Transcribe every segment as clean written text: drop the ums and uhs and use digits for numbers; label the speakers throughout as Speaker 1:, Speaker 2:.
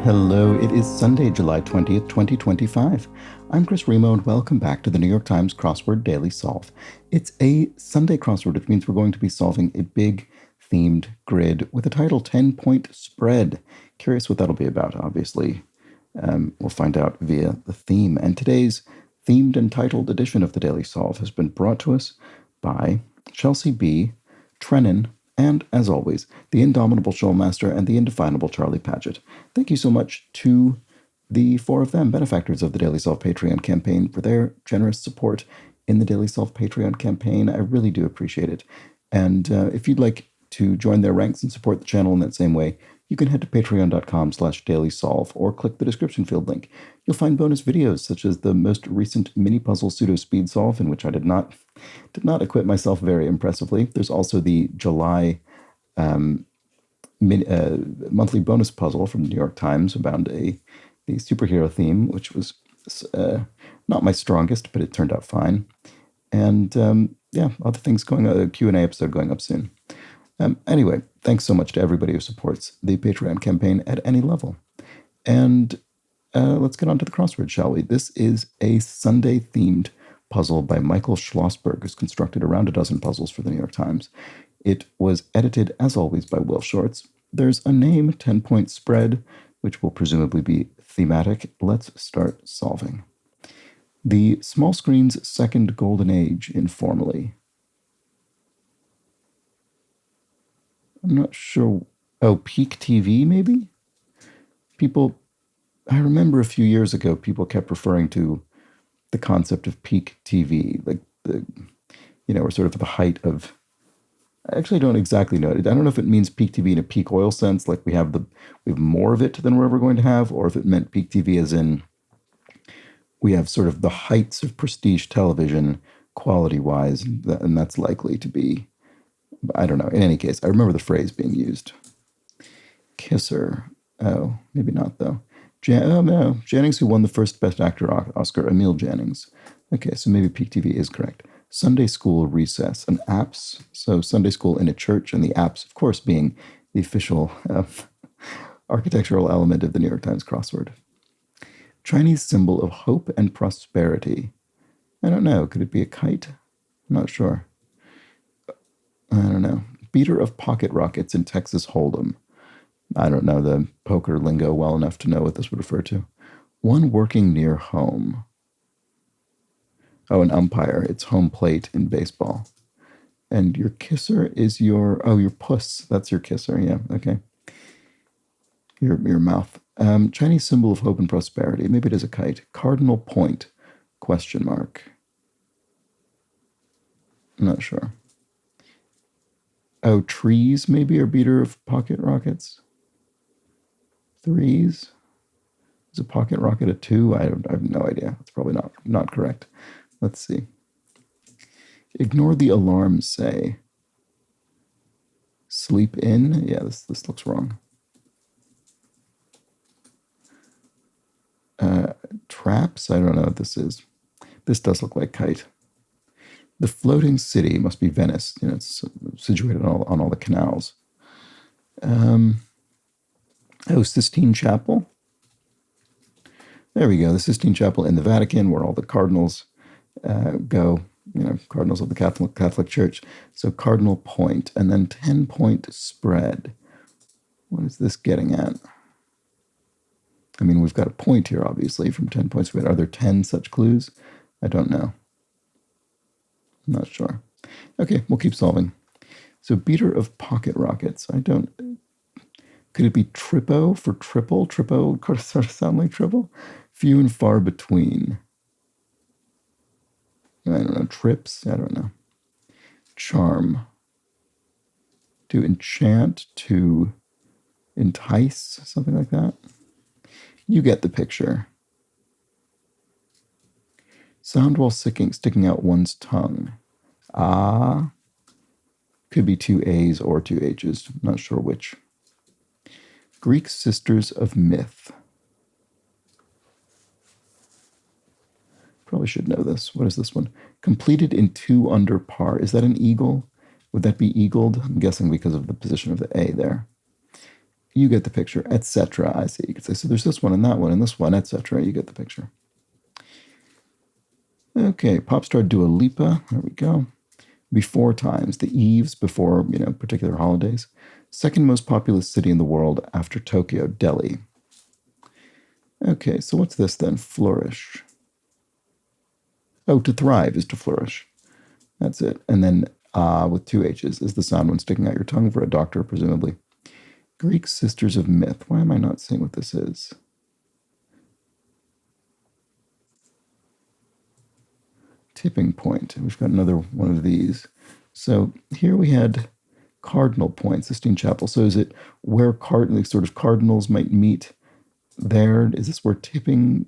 Speaker 1: Hello, it is Sunday, July 20th, 2025. I'm Chris Remo, and welcome back to the New York Times Crossword Daily Solve. It's a Sunday crossword, which means we're going to be solving a big themed grid with a title 10-point spread. Curious what that'll be about, obviously. We'll find out via the theme. And today's themed and titled edition of the Daily Solve has been brought to us by Chelsea B., Trennan, and, as always, the indomitable Showmaster and the indefinable Charlie Paget. Thank you so much to the four of them, benefactors of the Daily Solve Patreon campaign, for their generous support in the Daily Solve Patreon campaign. I really do appreciate it. And if you'd like to join their ranks and support the channel in that same way, you can head to patreon.com/dailysolve or click the description field link. You'll find bonus videos such as the most recent mini puzzle pseudo speed solve, in which I did not equip myself very impressively. There's also the July monthly bonus puzzle from the New York Times about the superhero theme, which was not my strongest, but it turned out fine. And other things going on, a Q&A episode going up soon. Anyway, thanks so much to everybody who supports the Patreon campaign at any level. And let's get on to the crossword, shall we? This is a Sunday-themed puzzle by Michael Schlossberg, who's constructed around a dozen puzzles for the New York Times. It was edited, as always, by Will Shortz. There's a name, 10-point spread, which will presumably be thematic. Let's start solving. The small screen's second golden age, informally. I'm not sure. Oh, peak TV, maybe? I remember a few years ago, people kept referring to the concept of peak TV, like we're sort of at the height of. I actually don't exactly know. I don't know if it means peak TV in a peak oil sense, like we have more of it than we're ever going to have, or if it meant peak TV as in we have sort of the heights of prestige television quality-wise, and that's likely to be. I don't know. In any case, I remember the phrase being used. Kisser. Oh, maybe not, though. No. Jannings, who won the first Best Actor Oscar, Emil Jannings. Okay, so maybe peak TV is correct. Sunday school recess, an apse. So Sunday school in a church, and the apse, of course, being the official architectural element of the New York Times crossword. Chinese symbol of hope and prosperity. I don't know. Could it be a kite? I'm not sure. I don't know. Beater of pocket rockets in Texas Hold'em. I don't know the poker lingo well enough to know what this would refer to. One working near home. Oh, an umpire. It's home plate in baseball. And your kisser is your puss. That's your kisser. Yeah, okay. Your mouth. Chinese symbol of hope and prosperity. Maybe it is a kite. Cardinal point, ? I'm not sure. Oh, trees maybe are beater of pocket rockets. Threes? Is a pocket rocket a 2? I have no idea. It's probably not correct. Let's see. Ignore the alarms, say. Sleep in? Yeah, this looks wrong. Traps? I don't know what this is. This does look like kite. The floating city must be Venice. It's situated on all the canals. Sistine Chapel. There we go. The Sistine Chapel in the Vatican, where all the cardinals go. Cardinals of the Catholic Church. So cardinal point, and then 10-point spread. What is this getting at? I mean, we've got a point here, obviously, from 10 points spread. Are there 10 such clues? I don't know. I'm not sure. Okay, we'll keep solving. So beater of pocket rockets. Could it be trippo for triple? Trippo sort of sound like triple? Few and far between. I don't know. Trips? I don't know. Charm. To enchant, to entice, something like that. You get the picture. Sound while sticking out one's tongue. Ah. Could be 2 A's or 2 H's. Not sure which. Greek sisters of myth. Probably should know this. What is this one? Completed in 2 under par. Is that an eagle? Would that be eagled? I'm guessing because of the position of the A there. You get the picture, etc. I see. You could say, so there's this one and that one and this one, etc. You get the picture. Okay, pop star Dua Lipa. There we go. Before times, the eves before, particular holidays. Second most populous city in the world after Tokyo, Delhi. Okay, so what's this then? Flourish. Oh, to thrive is to flourish. That's it. And then with two H's is the sound when sticking out your tongue for a doctor, presumably. Greek Sisters of Myth. Why am I not seeing what this is? Tipping point. We've got another one of these. So here we had cardinal points, Sistine Chapel. So is it where cardinals might meet there? Is this where tipping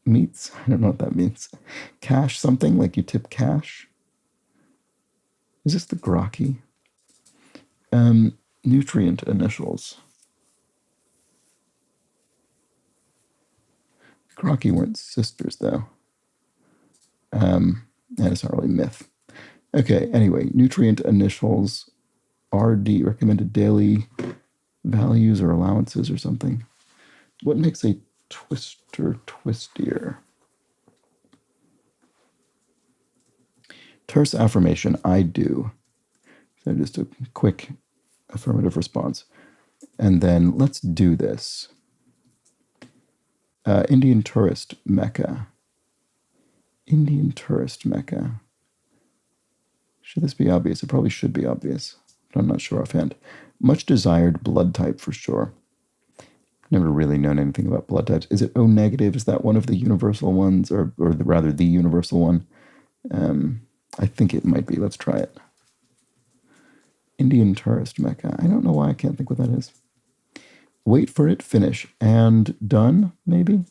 Speaker 1: meets? I don't know what that means. Cash something, like you tip cash? Is this the Grocki? Nutrient initials. Grocki weren't sisters, though. And it's not really myth. Okay, anyway, nutrient initials, RD, recommended daily values or allowances or something. What makes a twister twistier? Terse affirmation, I do. So just a quick affirmative response. And then let's do this. Indian tourist Mecca. Indian tourist Mecca. Should this be obvious? It probably should be obvious, but I'm not sure offhand. Much desired blood type for sure. Never really known anything about blood types. Is it O negative? Is that one of the universal ones, or rather the universal one? I think it might be. Let's try it. Indian tourist Mecca. I don't know why I can't think what that is. Wait for it, finish, and done, maybe?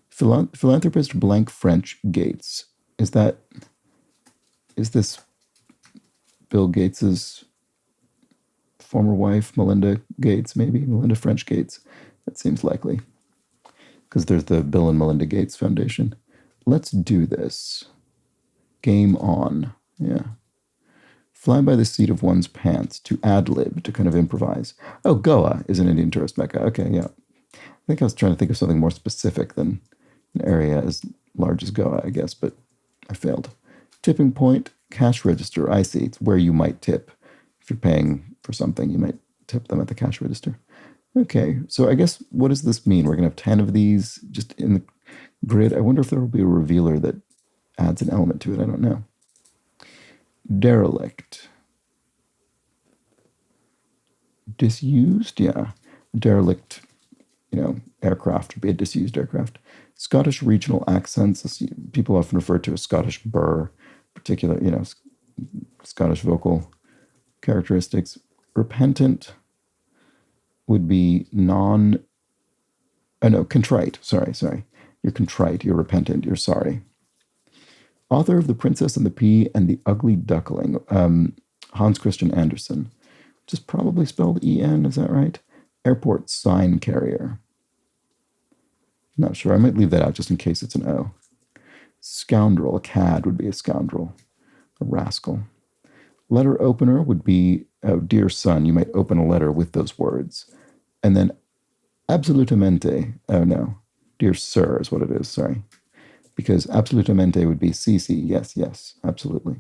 Speaker 1: Philanthropist blank French Gates. Is this Bill Gates's former wife, Melinda Gates, maybe? Melinda French Gates. That seems likely. Because there's the Bill and Melinda Gates Foundation. Let's do this. Game on. Yeah. Fly by the seat of one's pants, to ad-lib, to kind of improvise. Oh, Goa is an Indian tourist mecca. Okay, yeah. I think I was trying to think of something more specific than an area as large as Goa, I guess, but I failed. Tipping point, cash register. I see. It's where you might tip. If you're paying for something, you might tip them at the cash register. Okay, so I guess, what does this mean? We're going to have 10 of these just in the grid. I wonder if there will be a revealer that adds an element to it. I don't know. Derelict. Disused? Yeah. Derelict, aircraft would be a disused aircraft. Scottish regional accents. People often refer to as Scottish burr, particular, Scottish vocal characteristics. Repentant would be contrite. Sorry. You're contrite, you're repentant, you're sorry. Author of The Princess and the Pea and the Ugly Duckling, Hans Christian Andersen, which is probably spelled E-N, is that right? Airport sign carrier. Not sure, I might leave that out just in case it's an O. Scoundrel, a cad would be a scoundrel, a rascal. Letter opener would be, dear son, you might open a letter with those words. And then absolutamente, dear sir is what it is, sorry. Because absolutamente would be CC, yes, absolutely.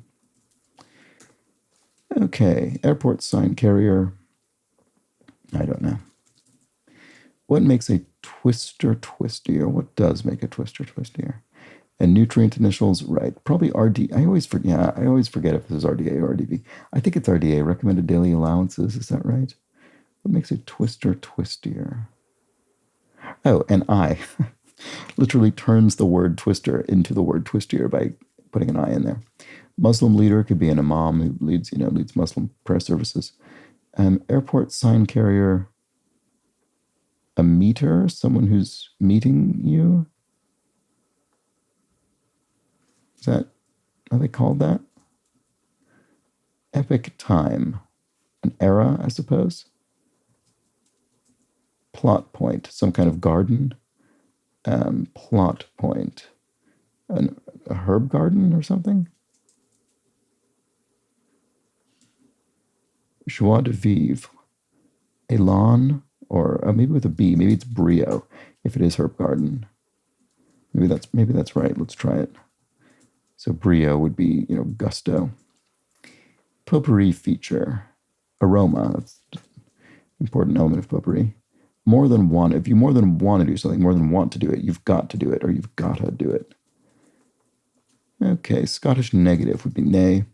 Speaker 1: Okay, airport sign carrier. I don't know. What makes a twister twistier? What does make a twister twistier? And nutrient initials, right? Probably RD. I always forget if this is RDA or RDV. I think it's RDA, recommended daily allowances. Is that right? What makes a twister twistier? Oh, and I. Literally turns the word twister into the word twistier by putting an I in there. Muslim leader could be an imam who leads Muslim prayer services. Airport sign carrier, a meter, someone who's meeting you. Are they called that? Epic time, an era, I suppose. Plot point, some kind of garden. Plot point, a herb garden or something. Joie de vivre, Elan, or maybe with a B. Maybe it's Brio if it is herb garden. Maybe that's right. Let's try it. So Brio would be, gusto. Potpourri feature. Aroma. That's an important element of potpourri. More than one. If you more than want to do something, more than want to do it, you've got to do it, or you've got to do it. Okay, Scottish negative would be nae,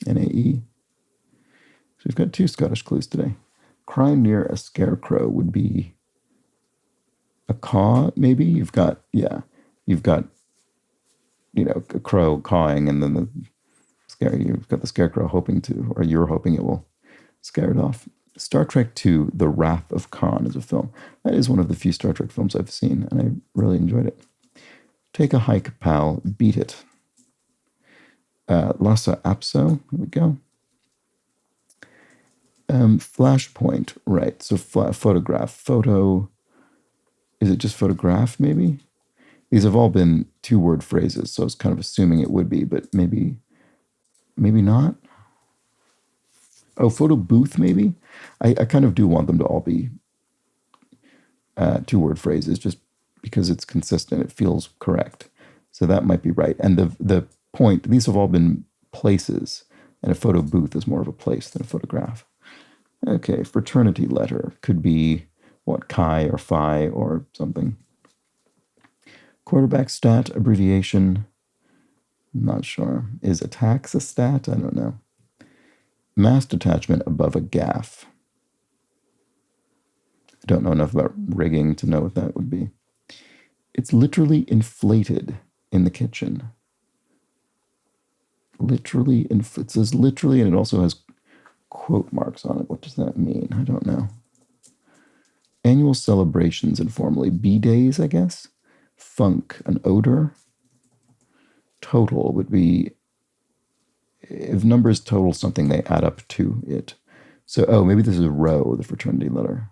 Speaker 1: N-A-E. So we've got 2 Scottish clues today. Cry near a scarecrow would be a caw, maybe? You've got a crow cawing, and then you've got the scarecrow hoping to, or you're hoping it will scare it off. Star Trek II, The Wrath of Khan is a film. That is one of the few Star Trek films I've seen, and I really enjoyed it. Take a hike, pal. Beat it. Lhasa Apso. Here we go. Flashpoint, right. So photograph. Photo. Is it just photograph, maybe? These have all been 2-word phrases, so I was kind of assuming it would be, but maybe not. Oh, photo booth, maybe? I kind of do want them to all be 2-word phrases, just because it's consistent. It feels correct. So that might be right. And the point, these have all been places, and a photo booth is more of a place than a photograph. Okay, fraternity letter could be, chi or phi or something. Quarterback stat, abbreviation, not sure. Is attacks a stat? I don't know. Mast attachment above a gaff. I don't know enough about rigging to know what that would be. It's literally inflated in the kitchen. It says literally, and it also has quote marks on it. What does that mean? I don't know. Annual celebrations informally. B-days, I guess. Funk, an odor. Total would be, if numbers total something, they add up to it. So, maybe this is rho, the fraternity letter.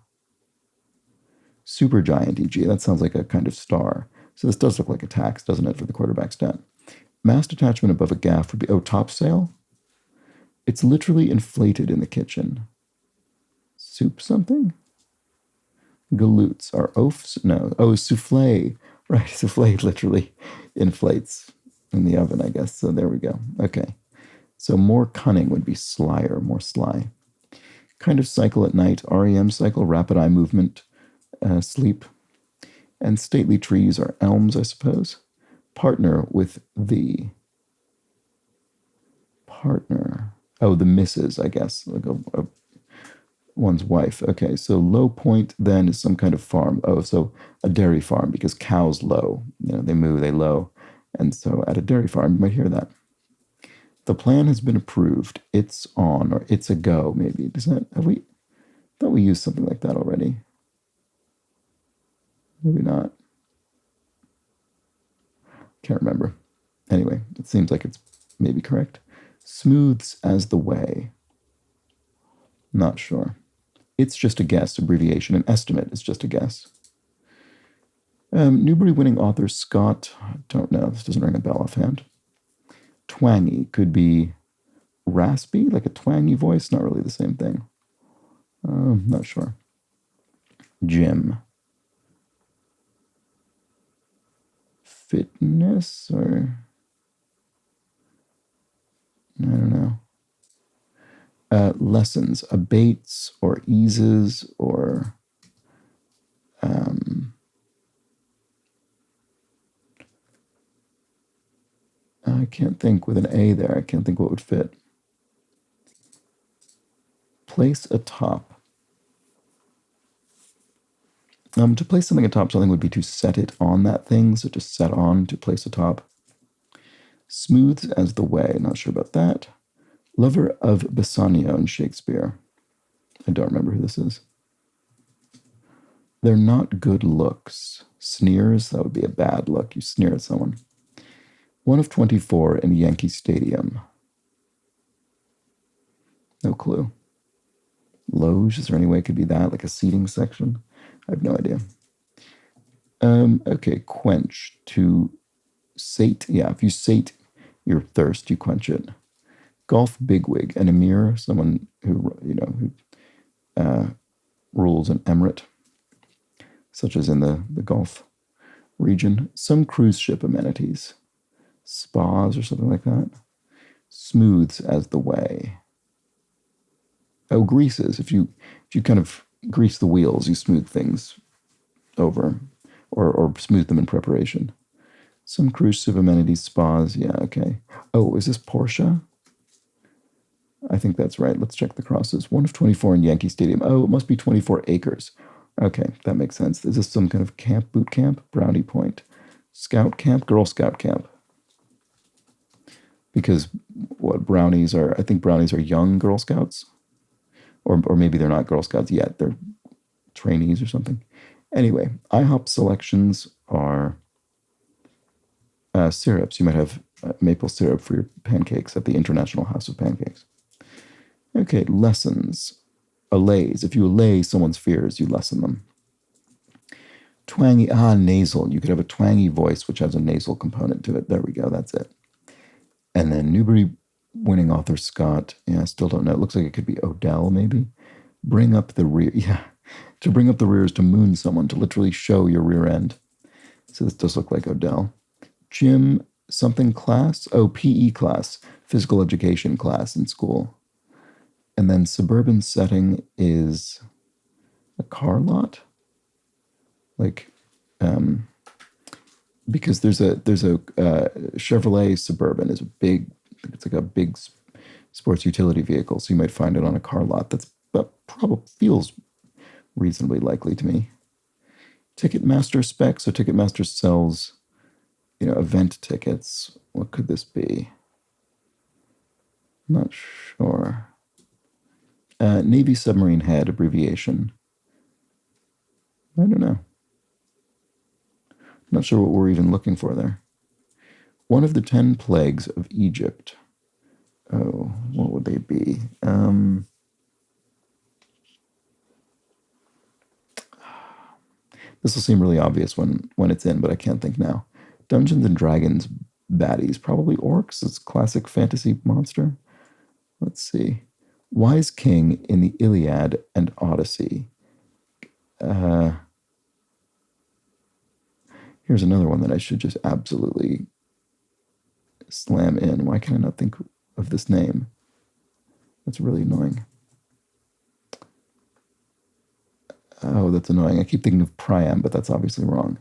Speaker 1: Supergiant, e.g. That sounds like a kind of star. So this does look like a tax, doesn't it, for the quarterback stat? Mast attachment above a gaff would be, topsail? It's literally inflated in the kitchen. Soup something? Galoots are oafs? No. Souffle. Right, souffle literally inflates in the oven, I guess. So there we go. Okay. So more cunning would be slyer, more sly. Kind of cycle at night, REM cycle, rapid eye movement, sleep. And stately trees are elms, I suppose. Partner with the partner. The missus, I guess, like one's wife. Okay, so low point then is some kind of farm. So a dairy farm, because cows low. They moo, they low. And so at a dairy farm, you might hear that. The plan has been approved. It's on, or it's a go, maybe. I thought we used something like that already. Maybe not. Can't remember. Anyway, it seems like it's maybe correct. Smooths as the way. Not sure. It's just a guess, abbreviation. An estimate is just a guess. Newbery winning author Scott, I don't know, this doesn't ring a bell offhand. Twangy could be raspy, like a twangy voice, not really the same thing. Not sure. Gym. Fitness, or I don't know. Lessons, abates or eases, or I can't think with an A there. I can't think what would fit. Place atop. To place something atop something would be to set it on that thing. So to set on, to place atop. Smooths as the way. Not sure about that. Lover of Bassanio in Shakespeare. I don't remember who this is. They're not good looks. Sneers, that would be a bad look. You sneer at someone. 1 of 24 in Yankee Stadium. No clue. Loge, is there any way it could be that? Like a seating section? I have no idea. Okay, quench. To sate. Yeah, if you sate your thirst, you quench it. Golf bigwig. An emir, someone who rules an emirate, such as in the Gulf region. Some cruise ship amenities, spas or something like that. Smooths as the way. Oh, greases. If you kind of grease the wheels, you smooth things over, or smooth them in preparation. Some cruise ship amenities, spas. Yeah, okay. Oh, is this Porsche? I think that's right. Let's check the crosses. 1 of 24 in Yankee Stadium. Oh, it must be 24 acres. Okay, that makes sense. Is this some kind of camp, boot camp? Brownie Point. Scout camp? Girl Scout camp. Because what brownies are, I think brownies are young Girl Scouts. Or maybe they're not Girl Scouts yet. They're trainees or something. Anyway, IHOP selections are syrups. You might have maple syrup for your pancakes at the International House of Pancakes. Okay, lessons. Allays. If you allay someone's fears, you lessen them. Twangy, nasal. You could have a twangy voice which has a nasal component to it. There we go, that's it. And then Newbery winning author Scott. Yeah, I still don't know. It looks like it could be Odell, maybe. Bring up the rear. Yeah, to bring up the rear is to moon someone, to literally show your rear end. So this does look like Odell. Gym something class. Oh, PE class. Physical education class in school. And then suburban setting is a car lot. Like, because there's a Chevrolet Suburban is a big, it's like a big sports utility vehicle. So you might find it on a car lot. That probably feels reasonably likely to me. Ticketmaster spec. So Ticketmaster sells, event tickets. What could this be? Not sure. Navy submarine head abbreviation. I don't know. Not sure what we're even looking for there. One of the 10 plagues of Egypt. Oh, what would they be? This will seem really obvious when it's in, but I can't think now. Dungeons and Dragons baddies. Probably orcs. It's classic fantasy monster. Let's see. Wise king in the Iliad and Odyssey. Here's another one that I should just absolutely slam in. Why can I not think of this name? That's really annoying. Oh, that's annoying. I keep thinking of Priam, but that's obviously wrong.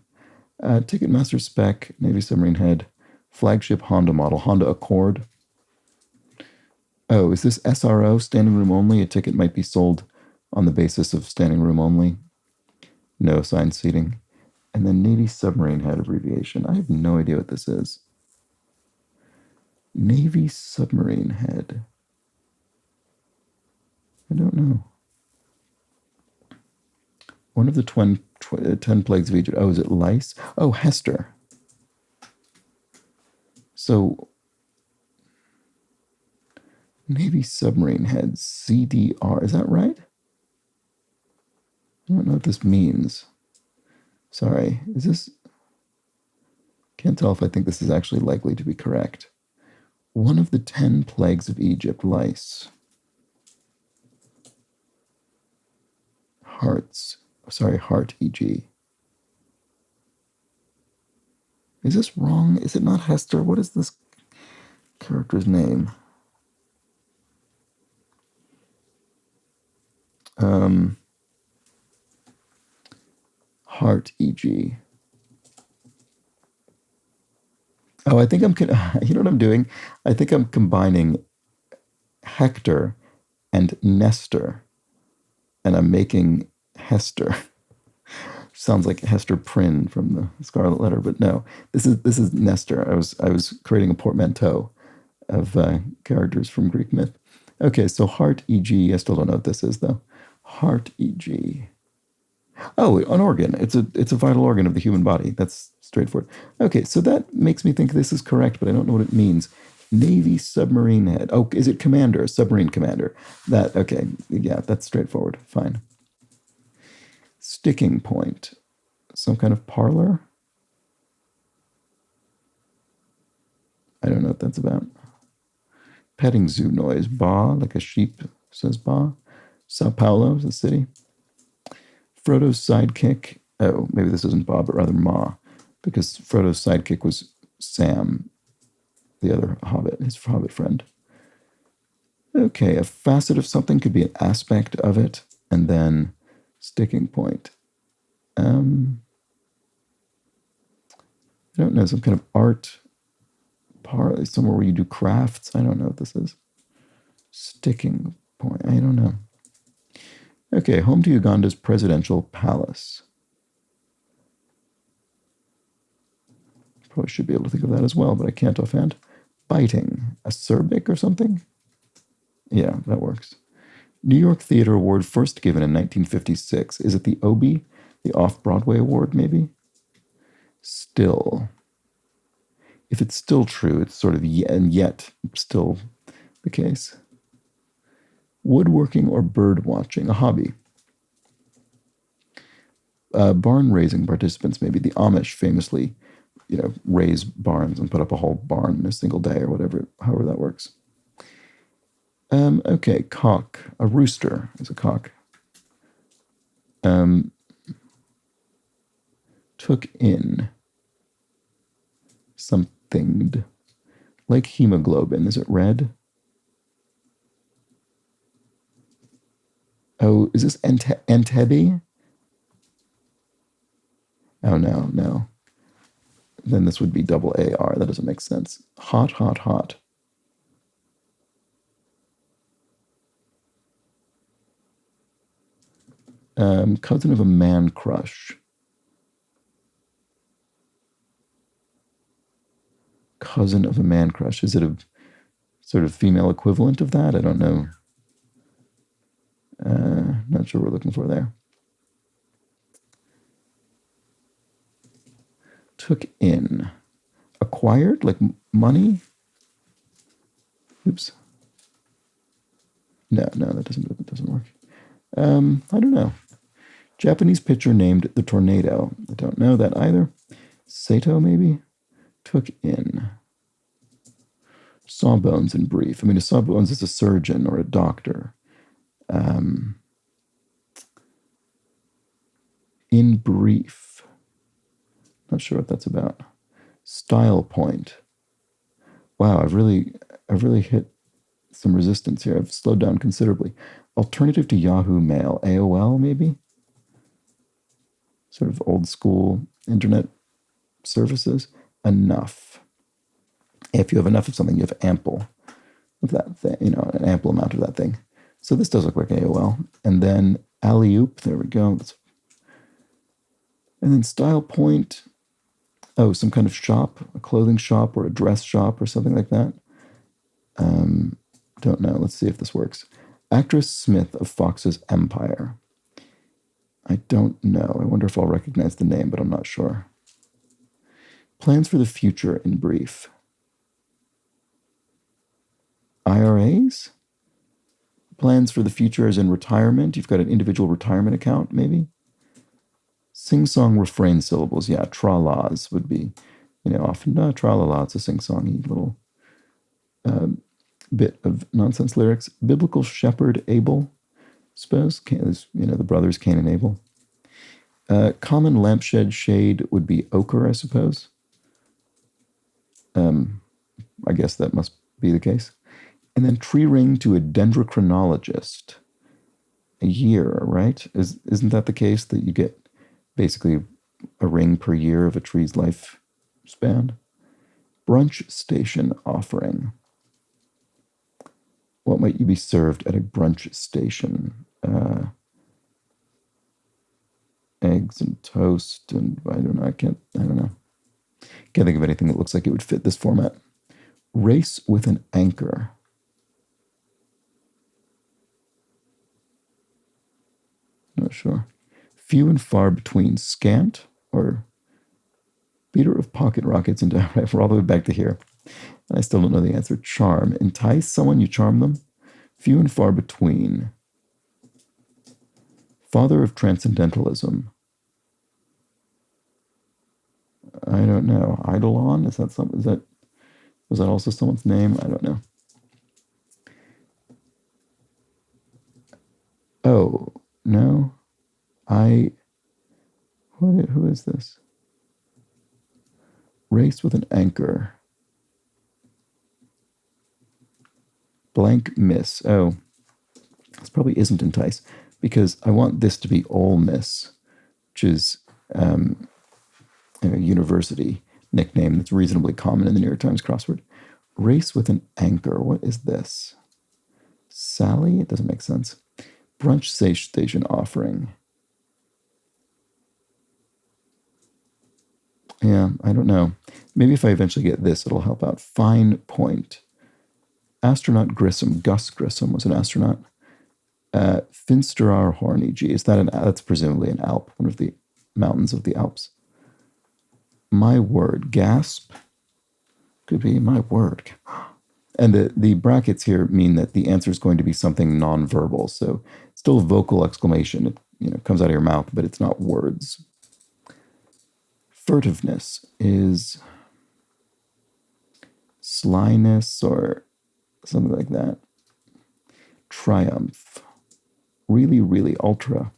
Speaker 1: Ticketmaster spec, Navy submarine head, flagship Honda model, Honda Accord. Oh, is this SRO, standing room only? A ticket might be sold on the basis of standing room only. No assigned seating. And then Navy submarine head abbreviation. I have no idea what this is. Navy submarine head. I don't know. One of the 10 plagues of Egypt. Oh, is it lice? Oh, Hester. So, Navy submarine head, CDR. Is that right? I don't know what this means. Sorry, is this... Can't tell if I think this is actually likely to be correct. One of the 10 plagues of Egypt, lice. Hearts. Sorry, heart, e.g. Is this wrong? Is it not Hester? What is this character's name? Heart, e.g. Oh, I think you know what I'm doing? I think I'm combining Hector and Nestor, and I'm making Hester. Sounds like Hester Prynne from the Scarlet Letter, but no, this is Nestor. I was creating a portmanteau of characters from Greek myth. Okay, so heart, e.g. I still don't know what this is though. Heart, e.g. Oh, an organ. It's a vital organ of the human body. That's straightforward. Okay, so that makes me think this is correct, but I don't know what it means. Navy submarine head. Oh, is it commander? Submarine commander. Okay, yeah, that's straightforward. Fine. Sticking point. Some kind of parlor? I don't know what that's about. Petting zoo noise. Ba, like a sheep says ba. Sao Paulo is the city. Frodo's sidekick. Oh, maybe this isn't Bob, but rather Ma, because Frodo's sidekick was Sam, the other hobbit, his hobbit friend. Okay, a facet of something could be an aspect of it, and then sticking point. I don't know, some kind of art, somewhere where you do crafts. I don't know what this is. Sticking point. I don't know. Okay, home to Uganda's presidential palace. Probably should be able to think of that as well, but I can't offhand. Biting. Acerbic or something? Yeah, that works. New York Theater Award first given in 1956. Is it the Obie? The Off-Broadway Award, maybe? Still. If it's still true, it's sort of yet still the case. Woodworking or bird watching, a hobby. Barn raising participants, maybe the Amish famously, raise barns and put up a whole barn in a single day or whatever, however that works. Okay, cock. A rooster is a cock. Took in something. Like hemoglobin. Is it red? Oh, is this Entebbe? Oh, no. Then this would be double AR. That doesn't make sense. Hot, hot, hot. Cousin of a man crush. Cousin of a man crush. Is it a sort of female equivalent of that? I don't know. Not sure what we're looking for there. Took in. Acquired? Like money? Oops. No, that doesn't work. I don't know. Japanese pitcher named the Tornado. I don't know that either. Sato, maybe? Took in. Sawbones in brief. I mean, a sawbones is a surgeon or a doctor. In brief. Not sure what that's about. Style point. Wow, I've really hit some resistance here. I've slowed down considerably. Alternative to Yahoo Mail. AOL, maybe? Sort of old school internet services. Enough. If you have enough of something, you have ample of that thing, an ample amount of that thing. So this does look like AOL. And then alley-oop, there we go. And then style point, some kind of shop, a clothing shop or a dress shop or something like that. Don't know. Let's see if this works. Actress Smith of Fox's Empire. I don't know. I wonder if I'll recognize the name, but I'm not sure. Plans for the future in brief. IRAs? Plans for the future as in retirement. You've got an individual retirement account, maybe? Sing-song refrain syllables. Yeah, tra-las would be, often tra-la-la. It's a sing-songy little bit of nonsense lyrics. Biblical shepherd Abel, suppose. The brothers Cain and Abel. Common lampshade shade would be ochre, I suppose. I guess that must be the case. And then tree ring to a dendrochronologist. A year, right? Isn't that the case that you get basically a ring per year of a tree's lifespan? Brunch station offering. What might you be served at a brunch station? Eggs and toast, and I don't know. Can't think of anything that looks like it would fit this format. Race with an anchor. Not sure. Few and far between. Scant or beater of pocket rockets and we're all the way back to here. And I still don't know the answer. Charm. Entice someone, you charm them. Few and far between. Father of transcendentalism. I don't know. Eidolon? Was that also someone's name? I don't know. Oh, no. Who is this? Race with an anchor. Blank miss. Oh, this probably isn't entice because I want this to be Ole Miss, which is a university nickname that's reasonably common in the New York Times crossword. Race with an anchor. What is this? Sally? It doesn't make sense. Brunch station offering. Yeah, I don't know. Maybe if I eventually get this, it'll help out. Fine point. Astronaut Grissom. Gus Grissom was an astronaut. Finsterar Hornigi. Is that that's presumably an Alp, one of the mountains of the Alps. My word. Gasp. Could be my word. And the brackets here mean that the answer is going to be something nonverbal. So still a vocal exclamation. It comes out of your mouth, but it's not words. Furtiveness is slyness or something like that. Triumph. Really, really ultra.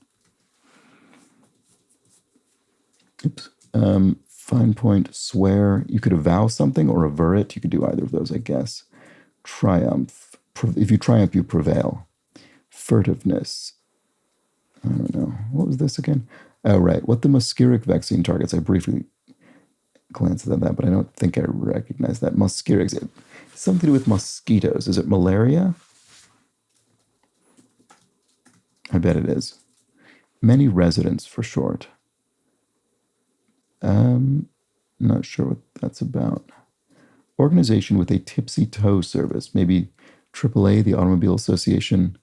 Speaker 1: Oops. Fine point, swear. You could avow something or aver it. You could do either of those, I guess. Triumph. If you triumph, you prevail. Furtiveness. I don't know. What was this again? Oh, right. What the Mosquiric vaccine targets. I briefly glanced at that, but I don't think I recognize that. Mosquiric. Something to do with mosquitoes. Is it malaria? I bet it is. Many residents for short. Not sure what that's about. Organization with a tipsy tow service. Maybe AAA, the Automobile Association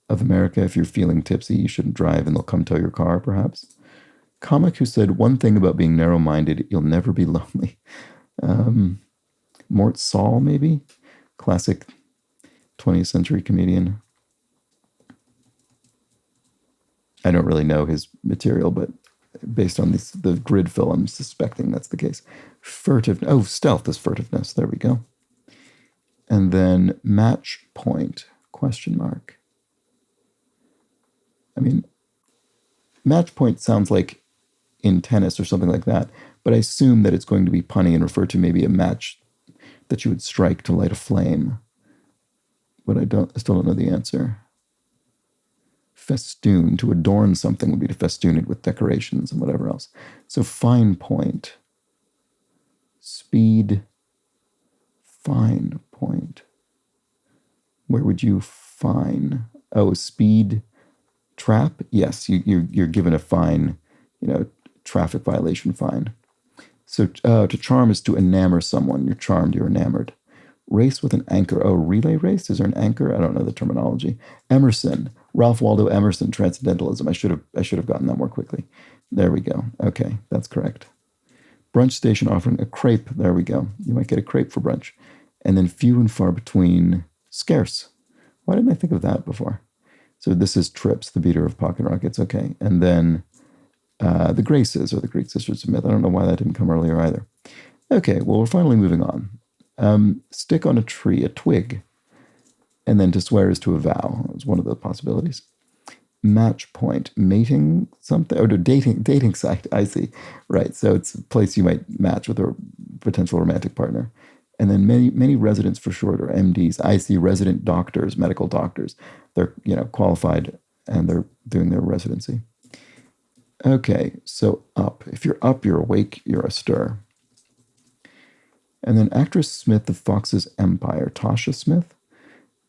Speaker 1: of America. If you're feeling tipsy, you shouldn't drive and they'll come tow your car, perhaps. Comic who said, one thing about being narrow-minded, you'll never be lonely. Mort Saul, maybe? Classic 20th century comedian. I don't really know his material, but based on the grid film, I'm suspecting that's the case. Stealth is furtiveness. There we go. And then match point, question mark. I mean, match point sounds like in tennis or something like that, but I assume that it's going to be punny and refer to maybe a match that you would strike to light a flame. But I still don't know the answer. Festoon, to adorn something would be to festoon it with decorations and whatever else. So fine point. Speed. Fine point. Where would you fine? Oh, speed trap? Yes, you're given a fine, traffic violation fine. So to charm is to enamor someone. You're charmed, you're enamored. Race with an anchor. Oh, relay race? Is there an anchor? I don't know the terminology. Emerson. Ralph Waldo Emerson, Transcendentalism. I should have gotten that more quickly. There we go. Okay, that's correct. Brunch station offering a crepe. There we go. You might get a crepe for brunch. And then few and far between. Scarce. Why didn't I think of that before? So this is Trips, the beater of pocket rockets. Okay. And then the Graces, or the Greek Sisters of Myth. I don't know why that didn't come earlier either. Okay, well, we're finally moving on. Stick on a tree, a twig. And then to swear is to avow. It's one of the possibilities. Match point, mating something, or dating site. I see. Right. So it's a place you might match with a potential romantic partner. And then many residents for short, or MDs. I see resident doctors, medical doctors. They're qualified and they're doing their residency. Okay, so up. If you're up, you're awake, you're astir. And then actress Smith of Fox's Empire, Tasha Smith.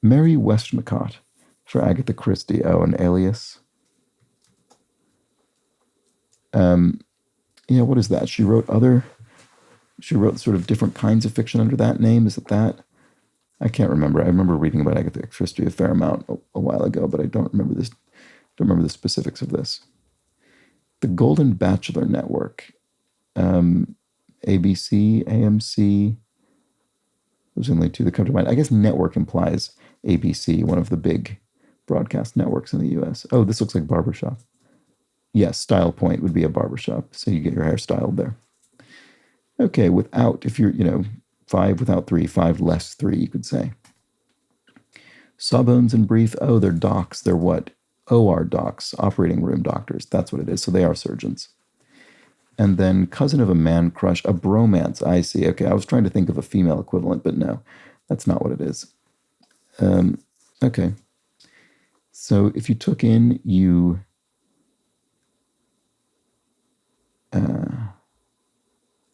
Speaker 1: Mary Westmacott for Agatha Christie. Oh, an alias. What is that? She wrote sort of different kinds of fiction under that name. Is it that? I can't remember. I remember reading about Agatha Christie a fair amount a while ago, but I don't remember this. Don't remember the specifics of this. The Golden Bachelor Network. ABC, AMC. Those are only two that come to mind. I guess network implies ABC, one of the big broadcast networks in the U.S. Oh, this looks like barbershop. Yes, style point would be a barbershop, so you get your hair styled there. Okay, without, if you're, 5 without 3, 5 less 3, you could say. Sawbones in brief, oh, they're docs. They're what? OR docs, operating room doctors. That's what it is. So they are surgeons. And then cousin of a man crush, a bromance. I see. Okay, I was trying to think of a female equivalent, but no, that's not what it is. Okay. So if you took in,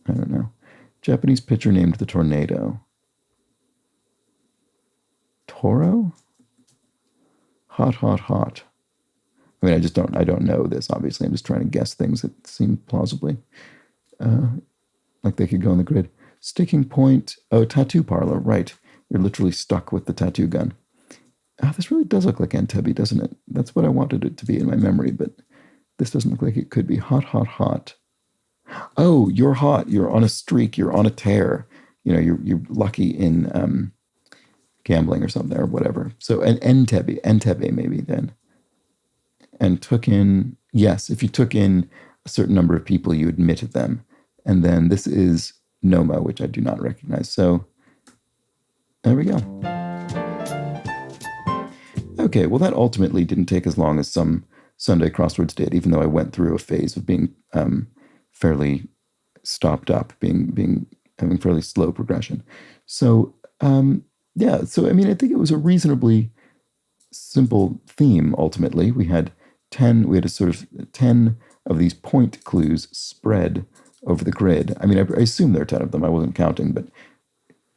Speaker 1: I don't know. Japanese pitcher named the tornado. Toro? Hot, hot, hot. I mean, I don't know this, obviously. I'm just trying to guess things that seem plausibly like they could go on the grid. Sticking point. Oh, tattoo parlor. Right. You're literally stuck with the tattoo gun. This really does look like Entebbe, doesn't it? That's what I wanted it to be in my memory, but this doesn't look like it could be. Hot, hot, hot. Oh, you're hot. You're on a streak. You're on a tear. You're lucky in gambling or something or whatever. So an Entebbe maybe then. And took in, yes, if you took in a certain number of people, you admitted them. And then this is Noma, which I do not recognize. So there we go. Okay, well, that ultimately didn't take as long as some Sunday crosswords did, even though I went through a phase of being fairly stopped up, having fairly slow progression. So yeah, so I mean, I think it was a reasonably simple theme. Ultimately, we had a sort of 10 of these point clues spread over the grid. I mean, I assume there are 10 of them. I wasn't counting, but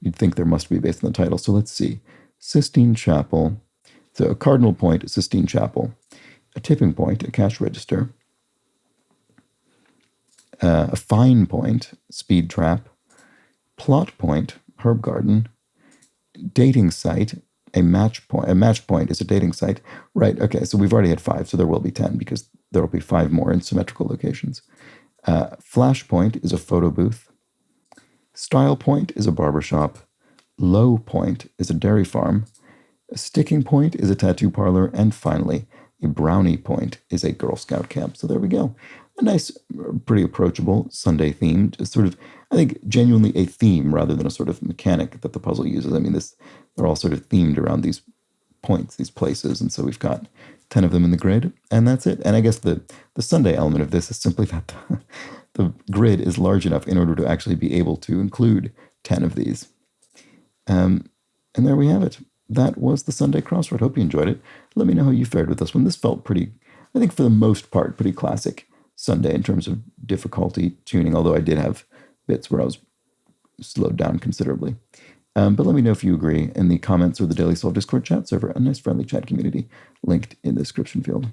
Speaker 1: you'd think there must be based on the title. So let's see. Sistine Chapel. So a cardinal point, a Sistine Chapel. A tipping point, a cash register. A fine point, speed trap. Plot point, herb garden. Dating site, a match point. A match point is a dating site. Right, okay, so we've already had 5, so there will be 10 because there will be 5 more in symmetrical locations. Flash point is a photo booth. Style point is a barbershop. Low point is a dairy farm. A sticking point is a tattoo parlor. And finally, a brownie point is a Girl Scout camp. So there we go. A nice, pretty approachable Sunday theme. Just sort of, I think, genuinely a theme rather than a sort of mechanic that the puzzle uses. I mean, they're all sort of themed around these points, these places. And so we've got 10 of them in the grid, and that's it. And I guess the Sunday element of this is simply that the grid is large enough in order to actually be able to include 10 of these. And there we have it. That was the Sunday crossword. Hope you enjoyed it. Let me know how you fared with this one. This felt pretty, I think for the most part, pretty classic Sunday in terms of difficulty tuning, although I did have bits where I was slowed down considerably. But let me know if you agree in the comments or the Daily Solve Discord chat server, a nice friendly chat community linked in the description field.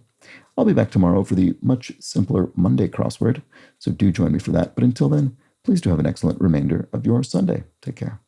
Speaker 1: I'll be back tomorrow for the much simpler Monday crossword, so do join me for that. But until then, please do have an excellent remainder of your Sunday. Take care.